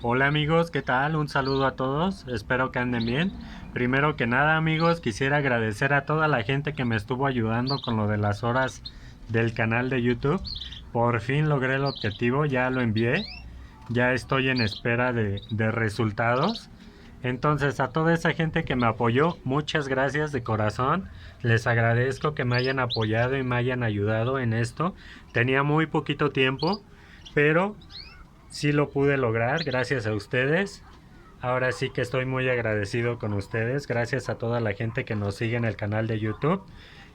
Hola amigos, ¿qué tal? Un saludo a todos, espero que anden bien. Primero que nada amigos, quisiera agradecer a toda la gente que me estuvo ayudando con lo de las horas del canal de YouTube. Por fin logré el objetivo, ya lo envié, ya estoy en espera de resultados. Entonces a toda esa gente que me apoyó, muchas gracias de corazón. Les agradezco que me hayan apoyado y me hayan ayudado en esto. Tenía muy poquito tiempo, pero sí lo pude lograr gracias a ustedes. Ahora sí que estoy muy agradecido con ustedes. Gracias a toda la gente que nos sigue en el canal de YouTube,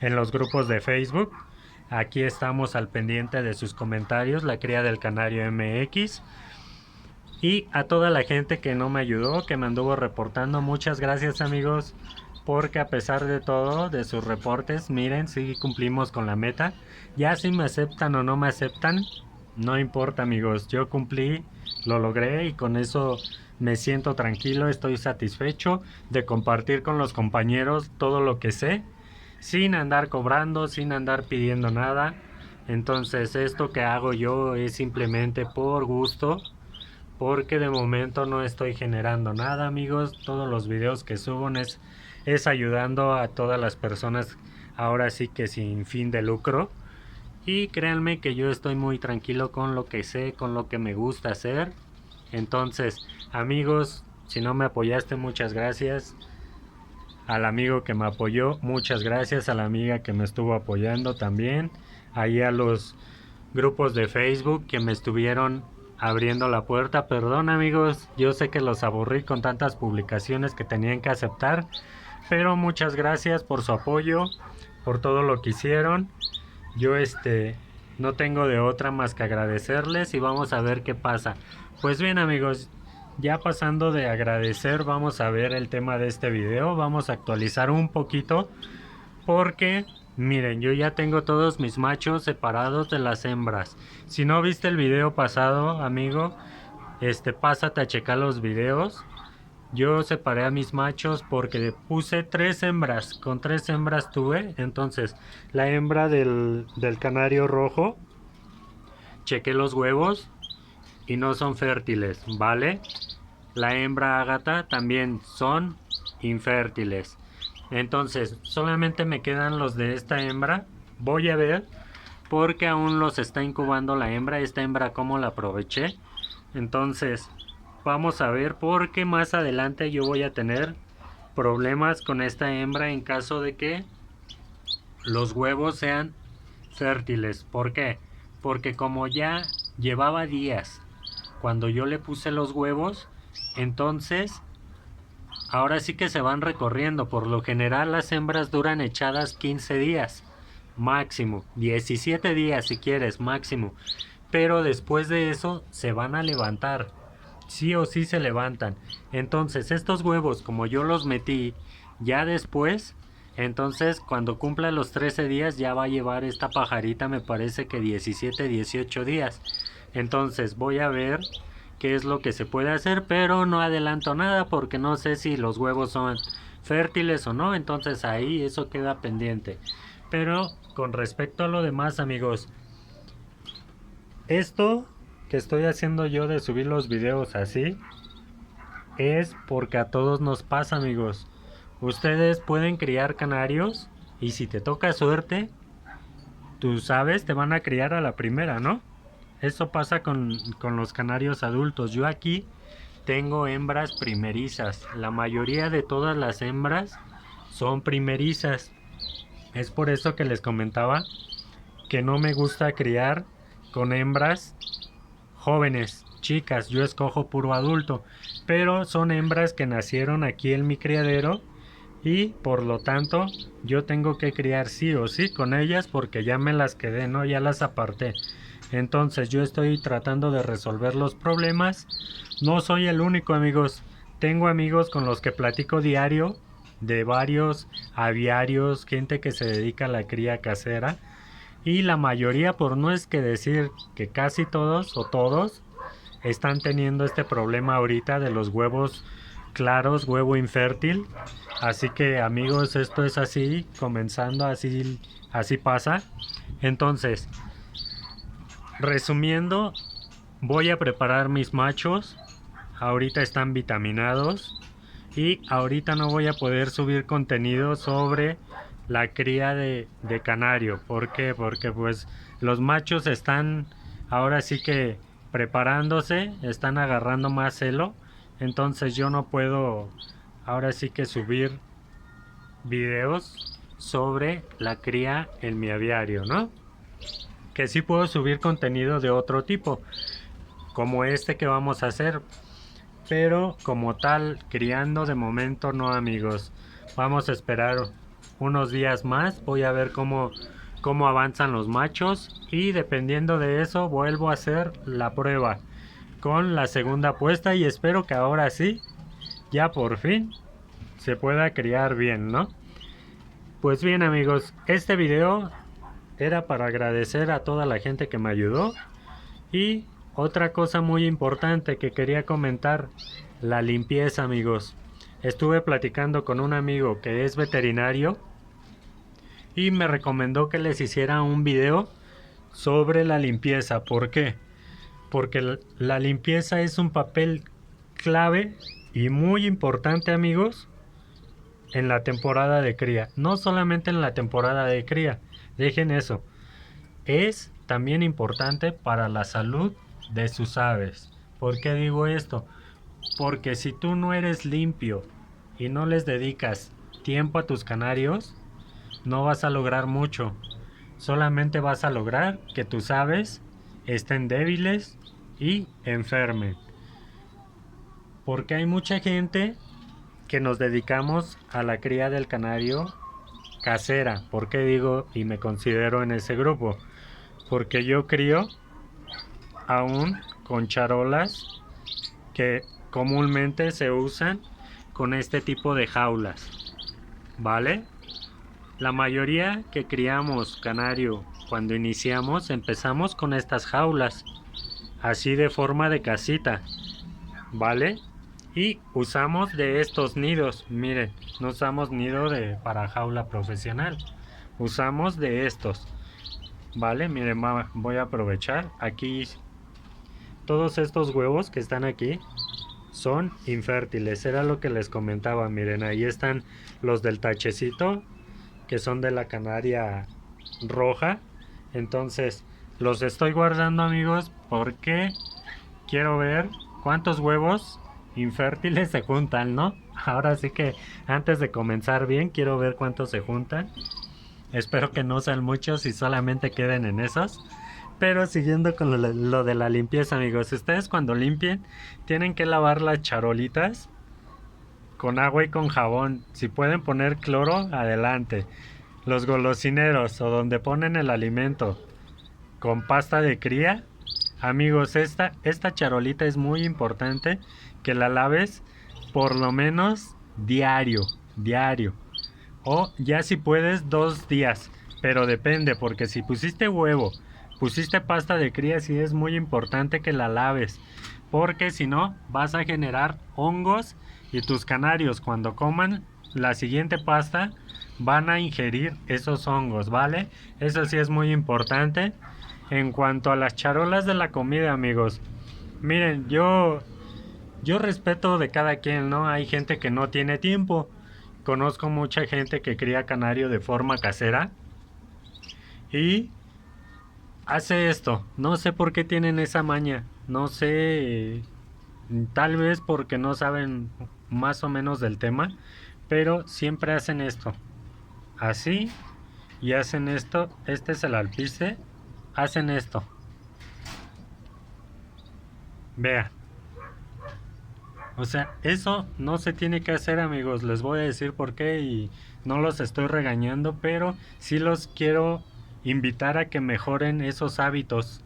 en los grupos de Facebook. Aquí estamos al pendiente de sus comentarios, la cría del Canario MX. Y a toda la gente que no me ayudó, que me anduvo reportando, muchas gracias amigos. Porque a pesar de todo, de sus reportes, miren, sí cumplimos con la meta. Ya si me aceptan o no me aceptan, no importa amigos, yo cumplí, lo logré y con eso me siento tranquilo, estoy satisfecho de compartir con los compañeros todo lo que sé, sin andar cobrando, sin andar pidiendo nada. Entonces esto que hago yo es simplemente por gusto, porque de momento no estoy generando nada amigos. Todos los videos que subo es ayudando a todas las personas, ahora sí que sin fin de lucro. Y créanme que yo estoy muy tranquilo con lo que sé, con lo que me gusta hacer. Entonces amigos, si no me apoyaste, muchas gracias. Al amigo que me apoyó, muchas gracias. A la amiga que me estuvo apoyando también. Ahí a los grupos de Facebook que me estuvieron abriendo la puerta. Perdón amigos, yo sé que los aburrí con tantas publicaciones que tenían que aceptar, pero muchas gracias por su apoyo, por todo lo que hicieron. Yo no tengo de otra más que agradecerles y vamos a ver qué pasa. Pues bien amigos, ya pasando de agradecer, vamos a ver el tema de este video. Vamos a actualizar un poquito porque miren, yo ya tengo todos mis machos separados de las hembras. Si no viste el video pasado, amigo, pásate a checar los videos. Yo separé a mis machos porque puse tres hembras. Con tres hembras tuve. Entonces, la hembra del canario rojo, chequé los huevos y no son fértiles, ¿vale? La hembra ágata también son infértiles. Entonces, solamente me quedan los de esta hembra. Voy a ver porque aún los está incubando la hembra. Esta hembra como la aproveché. Entonces, vamos a ver porque más adelante yo voy a tener problemas con esta hembra en caso de que los huevos sean fértiles. ¿Por qué? Porque como ya llevaba días cuando yo le puse los huevos, entonces ahora sí que se van recorriendo. Por lo general las hembras duran echadas 15 días máximo, 17 días si quieres máximo, pero después de eso se van a levantar, sí o sí se levantan. Entonces estos huevos, como yo los metí ya después, entonces cuando cumpla los 13 días ya va a llevar esta pajarita, me parece que 17, 18 días. Entonces voy a ver qué es lo que se puede hacer, pero no adelanto nada porque no sé si los huevos son fértiles o no. Entonces ahí eso queda pendiente. Pero con respecto a lo demás amigos, esto que estoy haciendo yo de subir los videos así es porque a todos nos pasa amigos. Ustedes pueden criar canarios y si te toca suerte, tú sabes, te van a criar a la primera, ¿no? Eso pasa con los canarios adultos. Yo aquí tengo hembras primerizas. La mayoría de todas las hembras son primerizas. Es por eso que les comentaba que no me gusta criar con hembras jóvenes, chicas. Yo escojo puro adulto. Pero son hembras que nacieron aquí en mi criadero y por lo tanto yo tengo que criar sí o sí con ellas porque ya me las quedé, ¿no? Ya las aparté. Entonces yo estoy tratando de resolver los problemas. No soy el único amigos. Tengo amigos con los que platico diario de varios aviarios, gente que se dedica a la cría casera. Y la mayoría, por no es que decir que casi todos o todos, están teniendo este problema ahorita de los huevos claros, huevo infértil. Así que amigos, esto es así, comenzando así, así pasa. Entonces, resumiendo, voy a preparar mis machos ahorita están vitaminados y ahorita no voy a poder subir contenido sobre la cría de canario. ¿Por qué? Porque pues los machos están ahora sí que preparándose, están agarrando más celo, entonces yo no puedo ahora sí que subir videos sobre la cría en mi aviario, ¿no? Que sí puedo subir contenido de otro tipo, como este que vamos a hacer, pero como tal, criando de momento no, amigos. Vamos a esperar unos días más, voy a ver cómo avanzan los machos y dependiendo de eso vuelvo a hacer la prueba con la segunda puesta y espero que ahora sí, ya por fin, se pueda criar bien, ¿no? Pues bien, amigos, este video era para agradecer a toda la gente que me ayudó. Y otra cosa muy importante que quería comentar, la limpieza, amigos. Estuve platicando con un amigo que es veterinario y me recomendó que les hiciera un video sobre la limpieza. ¿Por qué? Porque la limpieza es un papel clave y muy importante, amigos, en la temporada de cría. No solamente en la temporada de cría, dejen eso. Es también importante para la salud de sus aves. ¿Por qué digo esto? Porque si tú no eres limpio y no les dedicas tiempo a tus canarios, no vas a lograr mucho. Solamente vas a lograr que tus aves estén débiles y enfermen. Porque hay mucha gente que nos dedicamos a la cría del canario casera. ¿Por qué digo y me considero en ese grupo? Porque yo crío aún con charolas que comúnmente se usan con este tipo de jaulas, ¿vale? La mayoría que criamos canario cuando iniciamos empezamos con estas jaulas, así de forma de casita, ¿vale? Y usamos de estos nidos, miren, no usamos nido para jaula profesional, usamos de estos. Vale, miren, voy a aprovechar. Aquí todos estos huevos que están aquí son infértiles. Era lo que les comentaba. Miren, ahí están los del tachecito, que son de la canaria roja. Entonces, los estoy guardando, amigos, porque quiero ver cuántos huevos infértiles se juntan, ¿no? Ahora sí que antes de comenzar bien, quiero ver cuántos se juntan. Espero que no sean muchos y solamente queden en esos. Pero siguiendo con lo de la limpieza, amigos. Ustedes cuando limpien tienen que lavar las charolitas con agua y con jabón. Si pueden poner cloro, adelante. Los golosineros o donde ponen el alimento con pasta de cría. Amigos, esta charolita es muy importante que la laves por lo menos diario. O ya si puedes 2 días, pero depende, porque si pusiste huevo, pusiste pasta de cría, sí es muy importante que la laves, porque si no vas a generar hongos y tus canarios cuando coman la siguiente pasta van a ingerir esos hongos, ¿vale? Eso sí es muy importante. En cuanto a las charolas de la comida, amigos, miren, yo respeto de cada quien, ¿no? Hay gente que no tiene tiempo. Conozco mucha gente que cría canario de forma casera y hace esto. No sé por qué tienen esa maña. No sé, tal vez porque no saben más o menos del tema, pero siempre hacen esto. Así y hacen esto. Este es el alpiste. Hacen esto. Vea. O sea, eso no se tiene que hacer, amigos. Les voy a decir por qué y no los estoy regañando, pero sí los quiero invitar a que mejoren esos hábitos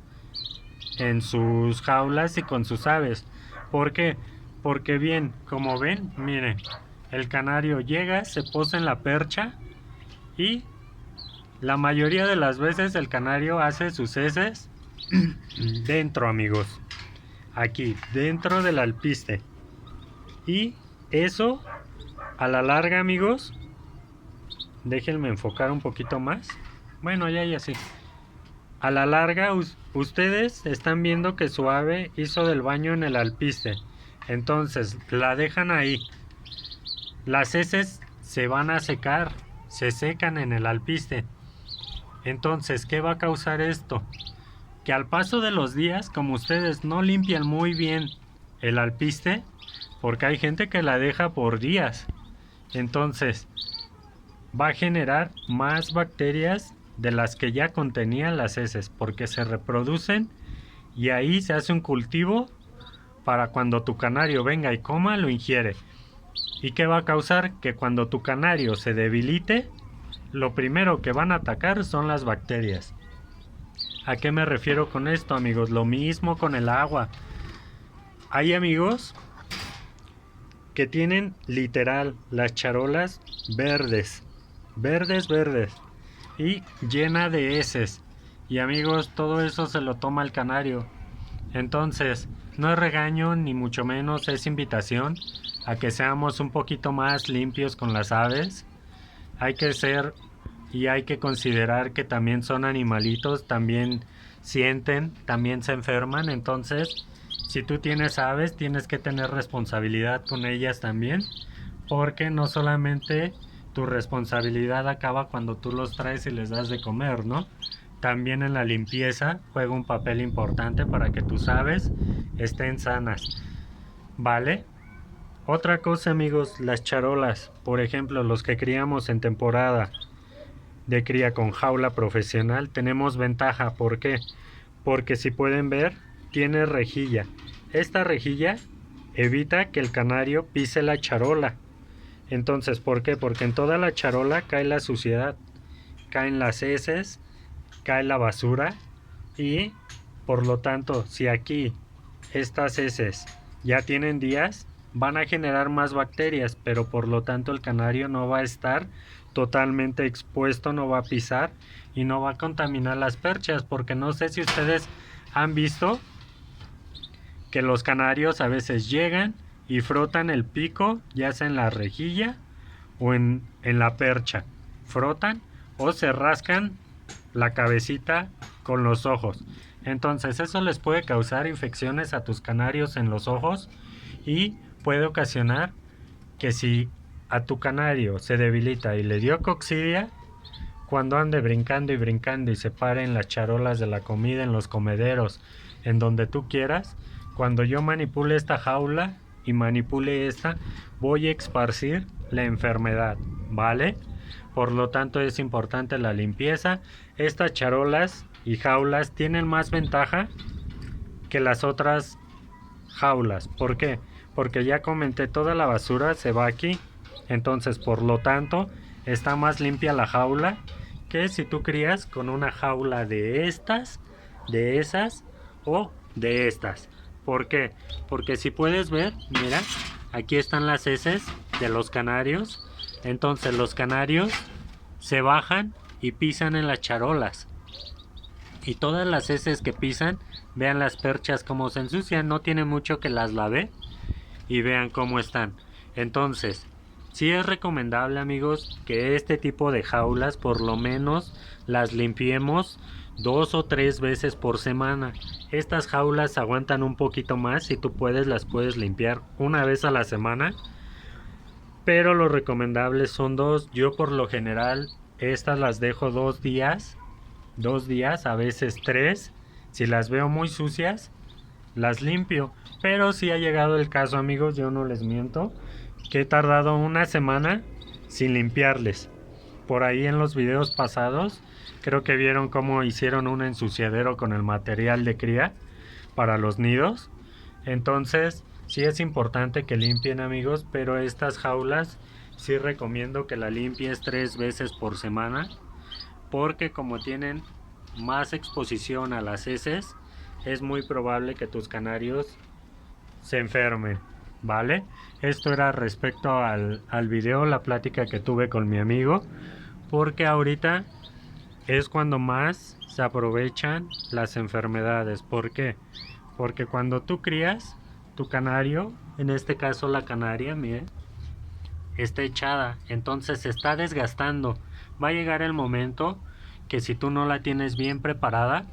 en sus jaulas y con sus aves. ¿Por qué? Porque bien, como ven, miren, el canario llega, se posa en la percha y la mayoría de las veces el canario hace sus heces dentro, amigos. Aquí, dentro del alpiste. Y eso, a la larga, amigos, déjenme enfocar un poquito más. Bueno, ya sí. A la larga, ustedes están viendo que su ave hizo del baño en el alpiste. Entonces la dejan ahí. Las heces se van a secar, se secan en el alpiste. Entonces, ¿qué va a causar esto? Que al paso de los días, como ustedes no limpian muy bien el alpiste, porque hay gente que la deja por días, entonces va a generar más bacterias de las que ya contenían las heces, porque se reproducen y ahí se hace un cultivo para cuando tu canario venga y coma, lo ingiere. ¿Y qué va a causar? Que cuando tu canario se debilite, lo primero que van a atacar son las bacterias. ¿A qué me refiero con esto, amigos? Lo mismo con el agua. Hay amigos que tienen literal las charolas verdes, verdes y llena de heces. Y amigos, todo eso se lo toma el canario. Entonces, no es regaño ni mucho menos, es invitación a que seamos un poquito más limpios con las aves. Hay que ser y hay que considerar que también son animalitos, también sienten, también se enferman. Entonces, si tú tienes aves, tienes que tener responsabilidad con ellas también, porque no solamente tu responsabilidad acaba cuando tú los traes y les das de comer, ¿no? También en la limpieza juega un papel importante para que tus aves estén sanas, ¿vale? Otra cosa, amigos, las charolas, por ejemplo, los que criamos en temporada de cría con jaula profesional, tenemos ventaja. ¿Por qué? Porque si pueden ver, tiene rejilla. Esta rejilla evita que el canario pise la charola. Entonces, ¿por qué? Porque en toda la charola cae la suciedad, caen las heces, cae la basura y por lo tanto, si aquí estas heces ya tienen días, van a generar más bacterias, pero por lo tanto el canario no va a estar totalmente expuesto, no va a pisar y no va a contaminar las perchas, porque no sé si ustedes han visto que los canarios a veces llegan y frotan el pico, ya sea en la rejilla o en la percha, frotan o se rascan la cabecita con los ojos. Entonces eso les puede causar infecciones a tus canarios en los ojos y puede ocasionar que si a tu canario se debilita y le dio coccidia, cuando ande brincando y se pare en las charolas de la comida, en los comederos, en donde tú quieras, cuando yo manipule esta jaula y manipule esta, voy a esparcir la enfermedad, ¿vale? Por lo tanto es importante la limpieza. Estas charolas y jaulas tienen más ventaja que las otras jaulas. ¿Por qué? Porque ya comenté, toda la basura se va aquí. Entonces, por lo tanto, está más limpia la jaula que si tú crías con una jaula de estas, de esas o de estas. ¿Por qué? Porque si puedes ver, mira, aquí están las heces de los canarios. Entonces los canarios se bajan y pisan en las charolas. Y todas las heces que pisan, vean las perchas como se ensucian, no tiene mucho que las lave y vean cómo están. Entonces, sí es recomendable, amigos, que este tipo de jaulas por lo menos las limpiemos 2 o 3 veces por semana. Estas jaulas aguantan un poquito más, si tú puedes las puedes limpiar una vez a la semana, pero lo recomendable son 2. Yo por lo general estas las dejo 2 días, a veces 3. Si las veo muy sucias, las limpio. Pero si ha llegado el caso, amigos, yo no les miento, que he tardado una semana sin limpiarles. Por ahí en los videos pasados, creo que vieron cómo hicieron un ensuciadero con el material de cría para los nidos. Entonces, sí es importante que limpien, amigos, pero estas jaulas sí recomiendo que la limpies 3 veces por semana, porque como tienen más exposición a las heces, es muy probable que tus canarios se enfermen, ¿vale? Esto era respecto al video, la plática que tuve con mi amigo, porque ahorita es cuando más se aprovechan las enfermedades. ¿Por qué? Porque cuando tú crías tu canario, en este caso la canaria, miren, está echada, entonces se está desgastando. Va a llegar el momento que si tú no la tienes bien preparada,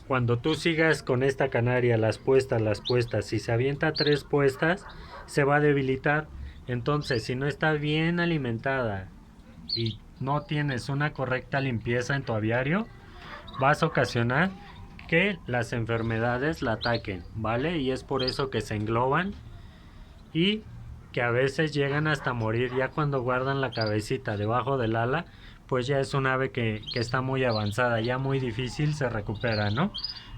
cuando tú sigas con esta canaria las puestas, si se avienta 3 puestas, se va a debilitar. Entonces, si no está bien alimentada y no tienes una correcta limpieza en tu aviario, vas a ocasionar que las enfermedades la ataquen, ¿vale? Y es por eso que se engloban y que a veces llegan hasta morir. Ya cuando guardan la cabecita debajo del ala, pues ya es un ave que está muy avanzada, ya muy difícil se recupera, ¿no?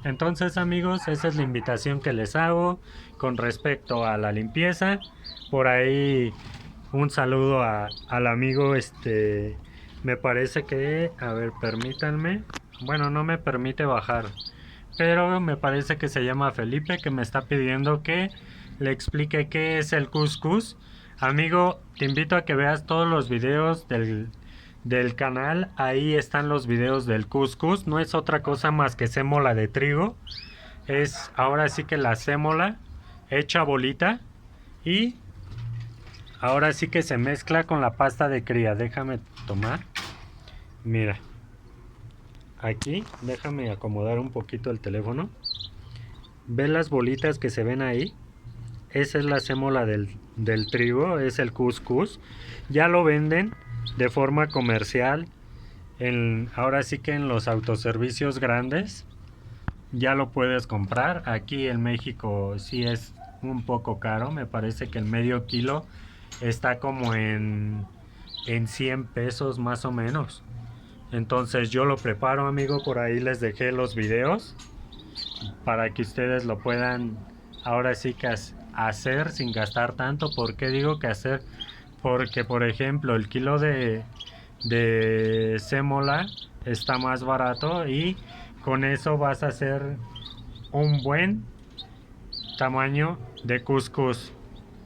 Entonces, amigos, esa es la invitación que les hago con respecto a la limpieza. Por ahí un saludo al amigo, me parece que, a ver, permítanme, bueno, no me permite bajar, pero me parece que se llama Felipe, que me está pidiendo que le explique qué es el cuscús. Amigo, te invito a que veas todos los videos del canal. Ahí están los videos del cuscús. No es otra cosa más que sémola de trigo. Es ahora sí que la sémola hecha bolita. Y ahora sí que se mezcla con la pasta de cría. Déjame tomar. Mira. Aquí, déjame acomodar un poquito el teléfono. ¿Ves las bolitas que se ven ahí? Esa es la sémola del trigo, es el cuscús. Ya lo venden de forma comercial. Ahora sí que en los autoservicios grandes ya lo puedes comprar. Aquí en México sí es un poco caro. Me parece que el medio kilo está como en 100 pesos más o menos. Entonces yo lo preparo, amigo. Por ahí les dejé los videos para que ustedes lo puedan ahora sí que hacer sin gastar tanto. ¿Por qué digo que hacer? Porque por ejemplo el kilo de sémola está más barato y con eso vas a hacer un buen tamaño de cuscús,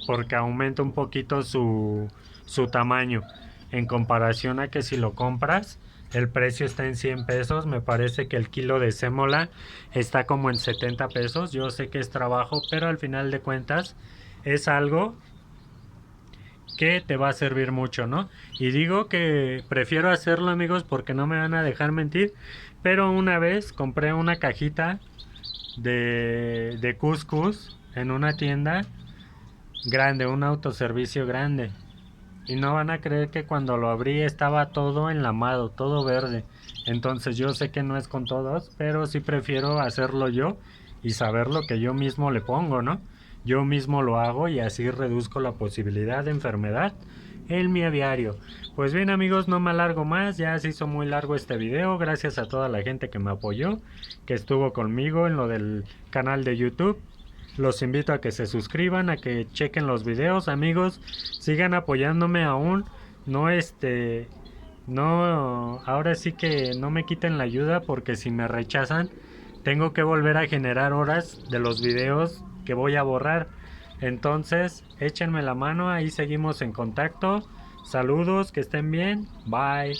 porque aumenta un poquito su tamaño en comparación a que si lo compras el precio está en 100 pesos. Me parece que el kilo de sémola está como en 70 pesos. Yo sé que es trabajo, pero al final de cuentas es algo que te va a servir mucho, ¿no? Y digo que prefiero hacerlo, amigos, porque no me van a dejar mentir, pero una vez compré una cajita de cuscús en una tienda grande, un autoservicio grande. Y no van a creer que cuando lo abrí estaba todo enlamado, todo verde. Entonces yo sé que no es con todos, pero sí prefiero hacerlo yo y saber lo que yo mismo le pongo, ¿no? Yo mismo lo hago y así reduzco la posibilidad de enfermedad en mi aviario. Pues bien, amigos, no me alargo más, ya se hizo muy largo este video. Gracias a toda la gente que me apoyó, que estuvo conmigo en lo del canal de YouTube. Los invito a que se suscriban, a que chequen los videos, amigos. Sigan apoyándome aún. No no, ahora sí que no me quiten la ayuda, porque si me rechazan tengo que volver a generar horas de los videos que voy a borrar. Entonces, échenme la mano, ahí seguimos en contacto. Saludos, que estén bien. Bye.